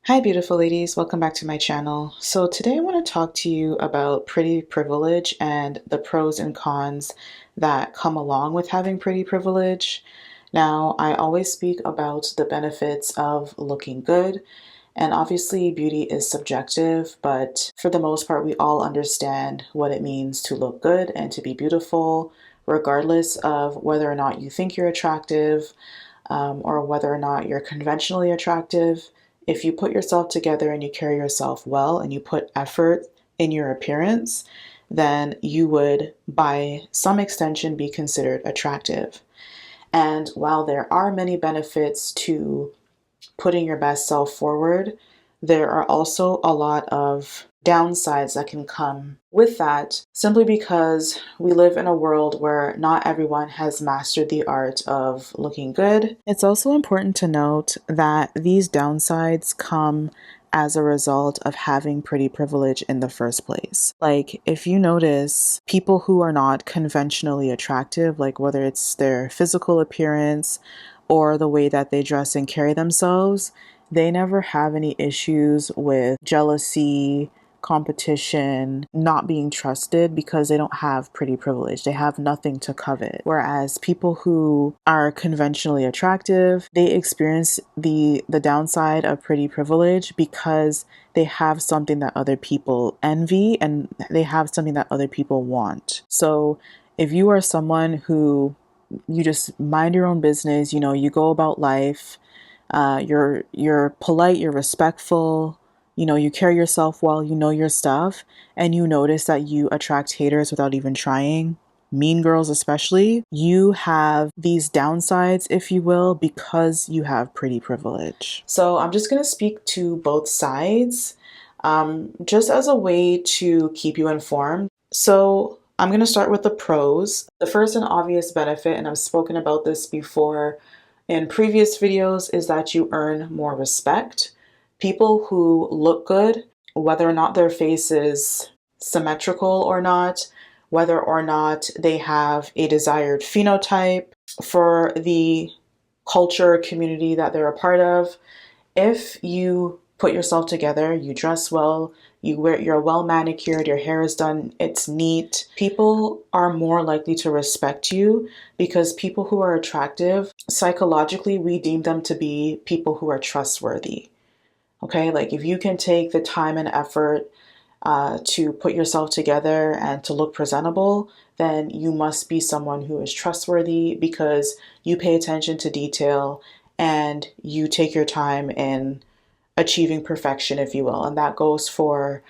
Hi beautiful ladies, welcome back to my channel. So today I want to talk to you about pretty privilege and the pros and cons that come along with having pretty privilege. Now, I always speak about the benefits of looking good, and obviously beauty is subjective, but for the most part we all understand what it means to look good and to be beautiful, regardless of whether or not you think you're attractive, or whether or not you're conventionally attractive. If you put yourself together and you carry yourself well and you put effort in your appearance, then you would, by some extension, be considered attractive. And while there are many benefits to putting your best self forward, there are also a lot of downsides that can come with that, simply because we live in a world where not everyone has mastered the art of looking good. It's also important to note that these downsides come as a result of having pretty privilege in the first place. Like, if you notice people who are not conventionally attractive, like whether it's their physical appearance or the way that they dress and carry themselves, they never have any issues with jealousy, competition, not being trusted, because they don't have pretty privilege. They have nothing to covet. Whereas people who are conventionally attractive, they experience the downside of pretty privilege because they have something that other people envy and they have something that other people want. So if you are someone who you just mind your own business, you go about life, you're polite, you're respectful, you carry yourself well, you know your stuff, and you notice that you attract haters without even trying, mean girls especially, you have these downsides, if you will, because you have pretty privilege. So I'm just going to speak to both sides, just as a way to keep you informed. So I'm going to start with the pros. The first and obvious benefit, and I've spoken about this before in previous videos, is that you earn more respect. People who look good, whether or not their face is symmetrical or not, whether or not they have a desired phenotype for the culture, community that they're a part of, if you put yourself together, you dress well, you're well manicured, your hair is done, it's neat, people are more likely to respect you, because people who are attractive, psychologically, we deem them to be people who are trustworthy. Okay, like if you can take the time and effort to put yourself together and to look presentable, then you must be someone who is trustworthy, because you pay attention to detail and you take your time in achieving perfection, if you will. And that goes for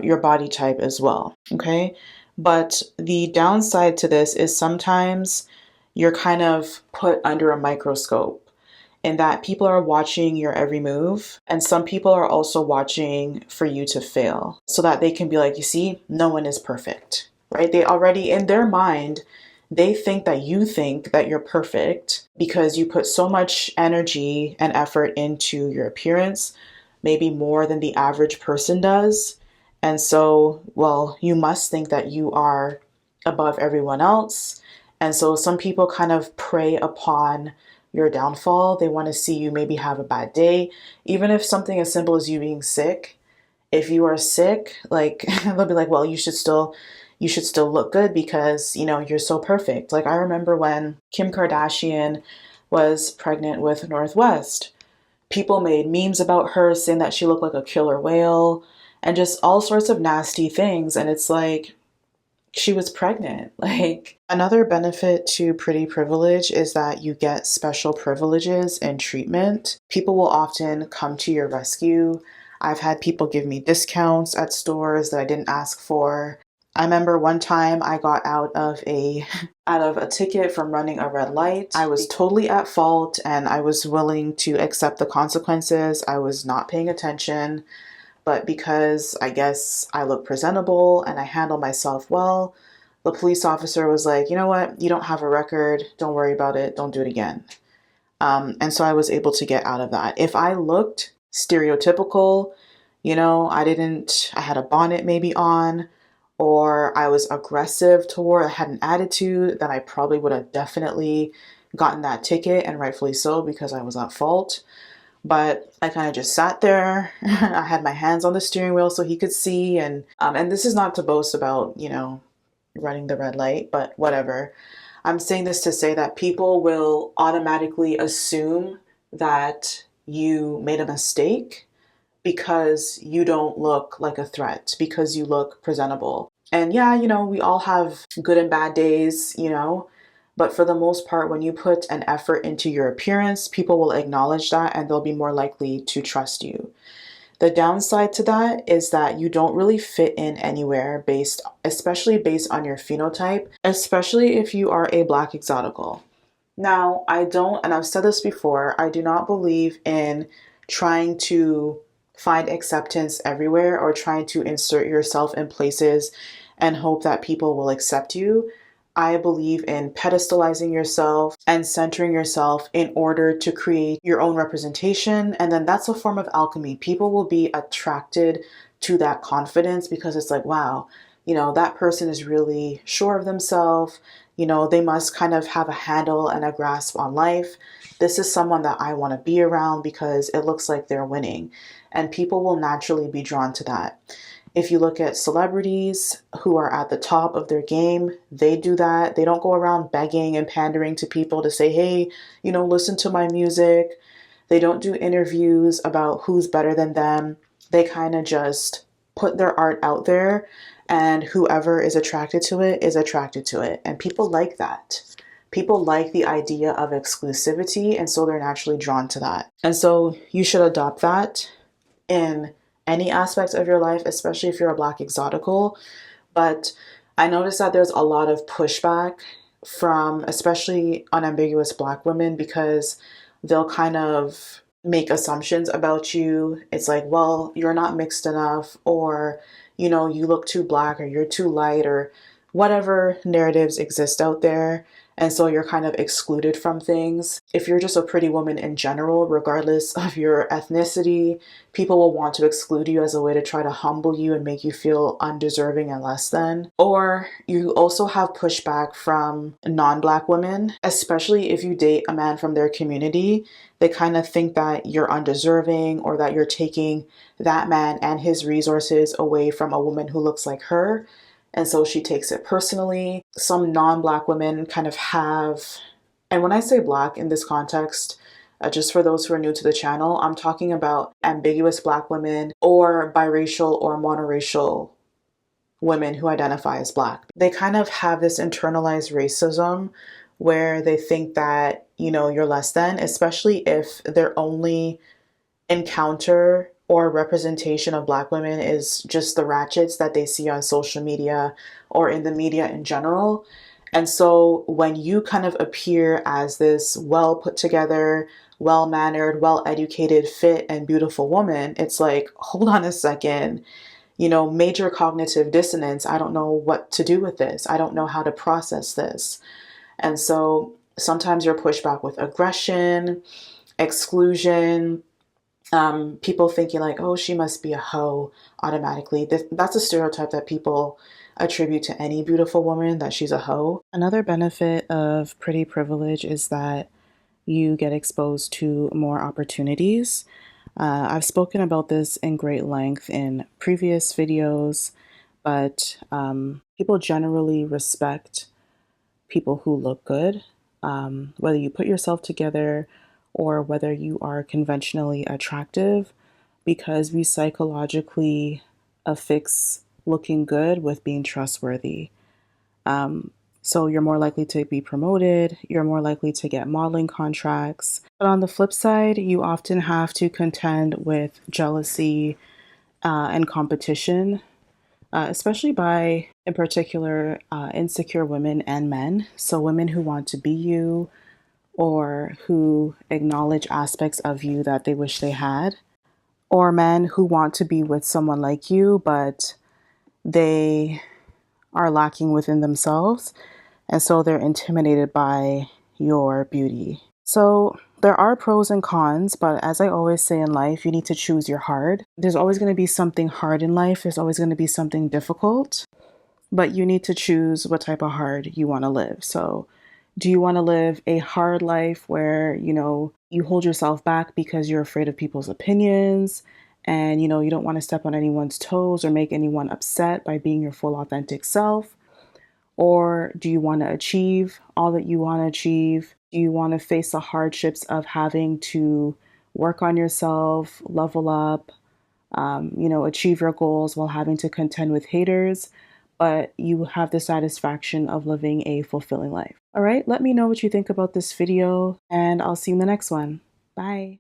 your body type as well. Okay. But the downside to this is sometimes you're kind of put under a microscope, in that people are watching your every move, and some people are also watching for you to fail so that they can be like, you see, no one is perfect, right? They already, in their mind, they think that you think that you're perfect because you put so much energy and effort into your appearance, maybe more than the average person does. And so, well, you must think that you are above everyone else. And so some people kind of prey upon your downfall. They want to see you maybe have a bad day, even if something as simple as you being sick. If you are sick, like they'll be like, well, you should still look good because, you're so perfect. Like, I remember when Kim Kardashian was pregnant with Northwest, people made memes about her saying that she looked like a killer whale and just all sorts of nasty things. And it's like, she was pregnant. Like, another benefit to pretty privilege is that you get special privileges and treatment. People will often come to your rescue. I've had people give me discounts at stores that I didn't ask for. I remember one time I got out of a ticket from running a red light. I was totally at fault and I was willing to accept the consequences. I was not paying attention. But because I guess I look presentable and I handle myself well, the police officer was like, you know what? You don't have a record. Don't worry about it. Don't do it again. And so I was able to get out of that. If I looked stereotypical, I had a bonnet maybe on, or I was aggressive I had an attitude, then I probably would have definitely gotten that ticket, and rightfully so, because I was at fault. But I kind of just sat there. I had my hands on the steering wheel so he could see. And this is not to boast about, running the red light, but whatever. I'm saying this to say that people will automatically assume that you made a mistake because you don't look like a threat, because you look presentable. And yeah, we all have good and bad days, but for the most part, when you put an effort into your appearance, people will acknowledge that and they'll be more likely to trust you. The downside to that is that you don't really fit in anywhere especially based on your phenotype, especially if you are a Black exotical. Now, and I've said this before, I do not believe in trying to find acceptance everywhere or trying to insert yourself in places and hope that people will accept you. I believe in pedestalizing yourself and centering yourself in order to create your own representation. And then that's a form of alchemy. People will be attracted to that confidence because it's like, wow, that person is really sure of themselves. They must kind of have a handle and a grasp on life. This is someone that I want to be around because it looks like they're winning. And people will naturally be drawn to that. If you look at celebrities who are at the top of their game, they do that. They don't go around begging and pandering to people to say, hey, listen to my music. They don't do interviews about who's better than them. They kind of just put their art out there, and whoever is attracted to it is attracted to it. And people like that. People like the idea of exclusivity, and so they're naturally drawn to that. And so you should adopt that in any aspect of your life, especially if you're a Black exotical. But I noticed that there's a lot of pushback from especially unambiguous Black women because they'll kind of make assumptions about you. It's like, well, you're not mixed enough, or, you look too Black, or you're too light, or whatever narratives exist out there. And so you're kind of excluded from things. If you're just a pretty woman in general, regardless of your ethnicity, people will want to exclude you as a way to try to humble you and make you feel undeserving and less than. Or you also have pushback from non-Black women, especially if you date a man from their community. They kind of think that you're undeserving or that you're taking that man and his resources away from a woman who looks like her. And so she takes it personally. Some non-Black women kind of have, and when I say Black in this context, just for those who are new to the channel, I'm talking about ambiguous Black women or biracial or monoracial women who identify as Black. They kind of have this internalized racism where they think that, you're less than, especially if their only encounter or representation of Black women is just the ratchets that they see on social media or in the media in general. And so when you kind of appear as this well put together, well-mannered, well-educated, fit, and beautiful woman, it's like, hold on a second, major cognitive dissonance. I don't know what to do with this. I don't know how to process this. And so sometimes you're pushed back with aggression, exclusion, people thinking like, oh, she must be a hoe automatically. That's a stereotype that people attribute to any beautiful woman, that she's a hoe. Another benefit of pretty privilege is that you get exposed to more opportunities. I've spoken about this in great length in previous videos, but people generally respect people who look good, whether you put yourself together or whether you are conventionally attractive, because we psychologically affix looking good with being trustworthy. So you're more likely to be promoted, you're more likely to get modeling contracts. But on the flip side, you often have to contend with jealousy and competition, especially by, in particular, insecure women and men. So women who want to be you, or who acknowledge aspects of you that they wish they had, or men who want to be with someone like you, but they are lacking within themselves, and so they're intimidated by your beauty. So there are pros and cons, but as I always say in life, you need to choose your hard. There's always going to be something hard in life. There's always going to be something difficult, but you need to choose what type of hard you want to live. So Do you want to live a hard life where, you hold yourself back because you're afraid of people's opinions and, you don't want to step on anyone's toes or make anyone upset by being your full authentic self? Or do you want to achieve all that you want to achieve? Do you want to face the hardships of having to work on yourself, level up, achieve your goals while having to contend with haters, but you have the satisfaction of living a fulfilling life? All right, let me know what you think about this video, and I'll see you in the next one. Bye.